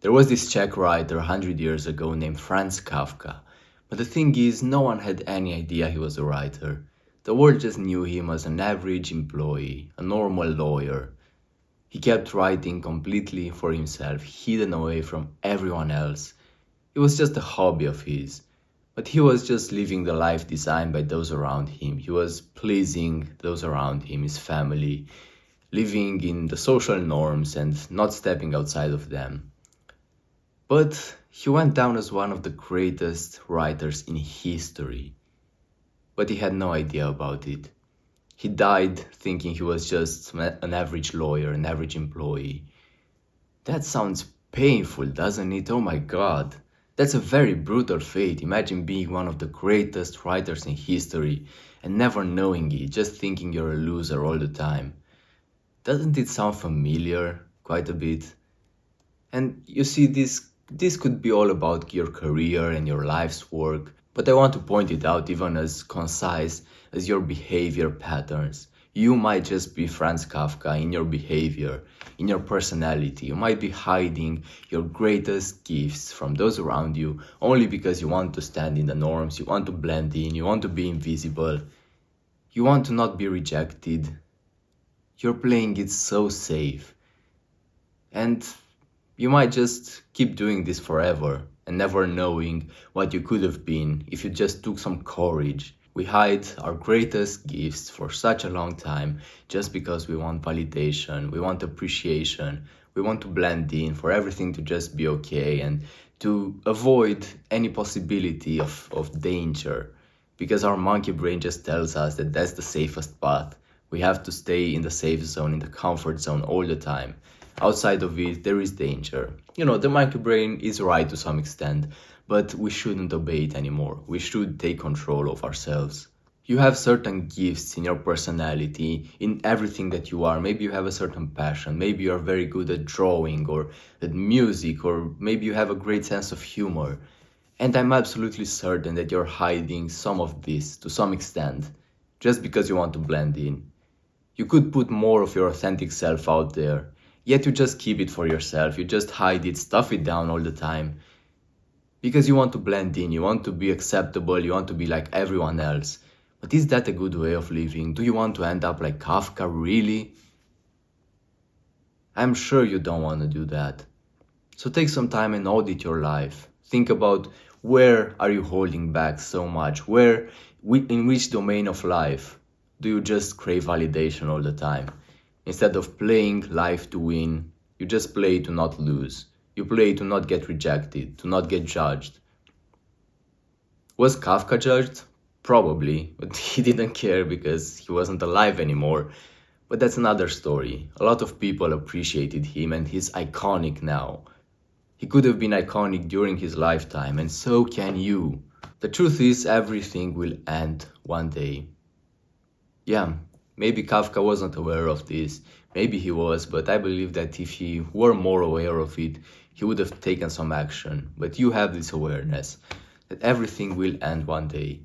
There was this Czech writer 100 years ago named Franz Kafka, but the thing is, no one had any idea he was a writer. The world just knew him as an average employee, a normal lawyer. He kept writing completely for himself, hidden away from everyone else. It was just a hobby of his. But he was just living the life designed by those around him. He was pleasing those around him, his family, living in the social norms and not stepping outside of them. But he went down as one of the greatest writers in history. But he had no idea about it. He died thinking he was just an average lawyer, an average employee. That sounds painful, doesn't it? Oh my god. That's a very brutal fate. Imagine being one of the greatest writers in history and never knowing it, just thinking you're a loser all the time. Doesn't it sound familiar? Quite a bit. And you see, this could be all about your career and your life's work, but I want to point it out even as concise as your behavior patterns. You might just be Franz Kafka in your behavior, in your personality. You might be hiding your greatest gifts from those around you only because you want to stand in the norms, you want to blend in, you want to be invisible, you want to not be rejected. You're playing it so safe. And you might just keep doing this forever and never knowing what you could have been if you just took some courage. We hide our greatest gifts for such a long time just because we want validation, we want appreciation, we want to blend in, for everything to just be okay and to avoid any possibility of danger. Because our monkey brain just tells us that that's the safest path. We have to stay in the safe zone, in the comfort zone all the time. Outside of it, there is danger. The monkey brain is right to some extent, but we shouldn't obey it anymore. We should take control of ourselves. You have certain gifts in your personality, in everything that you are. Maybe you have a certain passion. Maybe you are very good at drawing or at music, or maybe you have a great sense of humor. And I'm absolutely certain that you're hiding some of this to some extent, just because you want to blend in. You could put more of your authentic self out there, yet you just keep it for yourself. You just hide it, stuff it down all the time. Because you want to blend in, you want to be acceptable, you want to be like everyone else. But is that a good way of living? Do you want to end up like Kafka, really? I'm sure you don't want to do that. So take some time and audit your life. Think about, where are you holding back so much? In which domain of life do you just crave validation all the time? Instead of playing life to win, you just play to not lose. You play to not get rejected, to not get judged. Was Kafka judged? Probably, but he didn't care because he wasn't alive anymore. But that's another story. A lot of people appreciated him and he's iconic now. He could have been iconic during his lifetime, and so can you. The truth is, everything will end one day. Yeah, maybe Kafka wasn't aware of this, maybe he was, but I believe that if he were more aware of it, he would have taken some action. But you have this awareness that everything will end one day.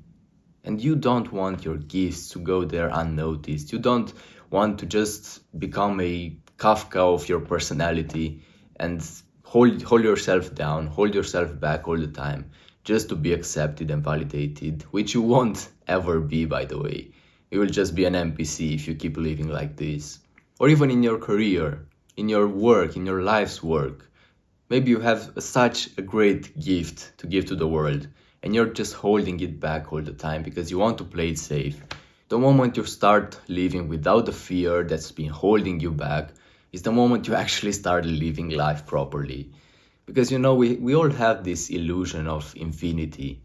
And you don't want your gifts to go there unnoticed. You don't want to just become a Kafka of your personality and hold yourself down, hold yourself back all the time, just to be accepted and validated, which you won't ever be, by the way. You will just be an NPC if you keep living like this. Or even in your career, in your work, in your life's work. Maybe you have such a great gift to give to the world, and you're just holding it back all the time because you want to play it safe. The moment you start living without the fear that's been holding you back is the moment you actually start living life properly. Because we all have this illusion of infinity.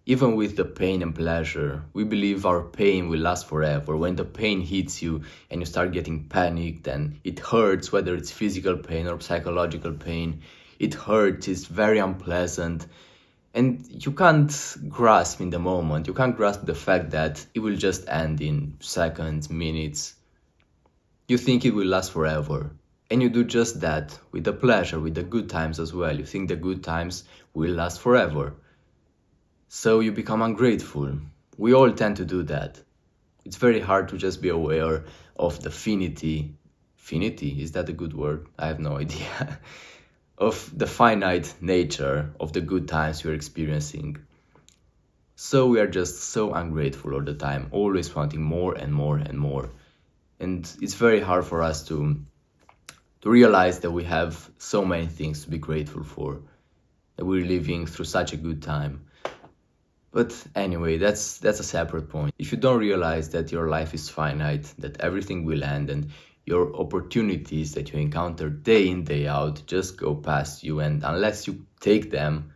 Even with the pain and pleasure, we believe our pain will last forever. When the pain hits you and you start getting panicked and it hurts, whether it's physical pain or psychological pain, it hurts, it's very unpleasant. And you can't grasp in the moment, you can't grasp the fact that it will just end in seconds, minutes. You think it will last forever. And you do just that with the pleasure, with the good times as well. You think the good times will last forever. So you become ungrateful. We all tend to do that. It's very hard to just be aware of the finity. Finity, is that a good word? I have no idea. of the finite nature of the good times we're experiencing. So we are just so ungrateful all the time, always wanting more and more and more. And it's very hard for us to realize that we have so many things to be grateful for, that we're living through such a good time. But anyway, that's a separate point. If you don't realize that your life is finite, that everything will end, and your opportunities that you encounter day in, day out just go past you, and unless you take them,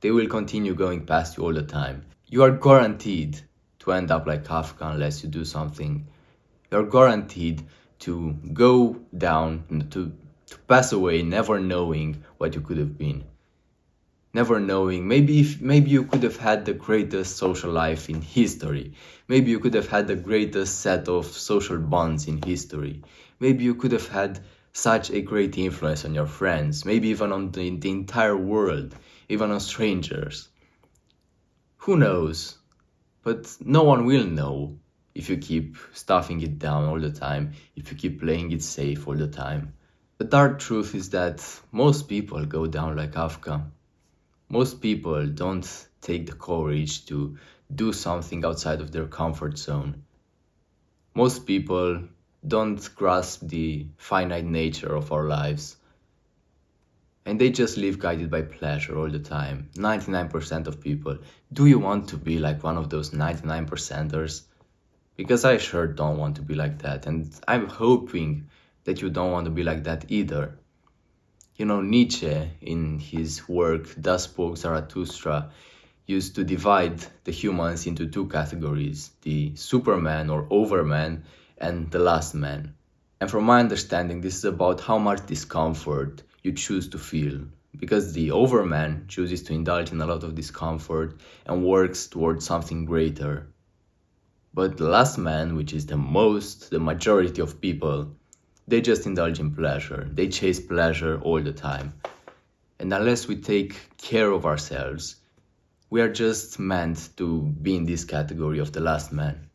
they will continue going past you all the time. You are guaranteed to end up like Kafka unless you do something. You are guaranteed to go down, to pass away, never knowing what you could have been. Never knowing, maybe you could have had the greatest social life in history. Maybe you could have had the greatest set of social bonds in history. Maybe you could have had such a great influence on your friends, maybe even on the entire world, even on strangers. Who knows? But no one will know if you keep stuffing it down all the time, if you keep playing it safe all the time. The dark truth is that most people go down like Kafka. Most people don't take the courage to do something outside of their comfort zone. Most people don't grasp the finite nature of our lives. And they just live guided by pleasure all the time. 99% of people. Do you want to be like one of those 99%ers? Because I sure don't want to be like that. And I'm hoping that you don't want to be like that either. You know, Nietzsche, in his work Thus Spoke Zarathustra, used to divide the humans into two categories, the Superman or Overman and the Last Man. And from my understanding, this is about how much discomfort you choose to feel. Because the Overman chooses to indulge in a lot of discomfort and works towards something greater. But the Last Man, which is the majority of people, they just indulge in pleasure. They chase pleasure all the time. And unless we take care of ourselves, we are just meant to be in this category of the Last Man.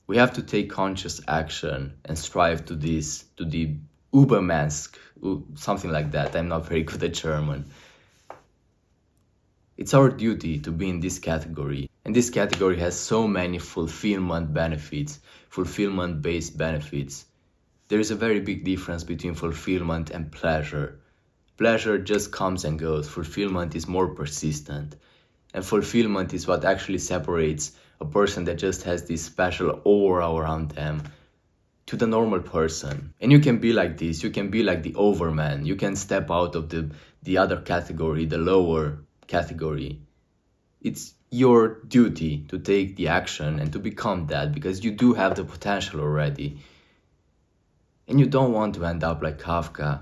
We have to take conscious action and strive to the Übermensch, something like that. I'm not very good at German. It's our duty to be in this category. And this category has so many fulfillment-based benefits. There is a very big difference between fulfillment and pleasure. Pleasure just comes and goes. Fulfillment is more persistent. And fulfillment is what actually separates a person that just has this special aura around them to the normal person. And you can be like this. You can be like the Overman. You can step out of the other category, the lower category. It's your duty to take the action and to become that, because you do have the potential already. And you don't want to end up like Kafka.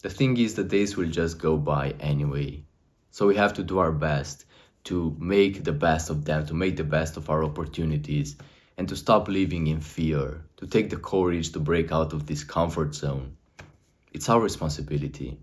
The thing is, the days will just go by anyway. So we have to do our best to make the best of them, to make the best of our opportunities, and to stop living in fear, to take the courage to break out of this comfort zone. It's our responsibility.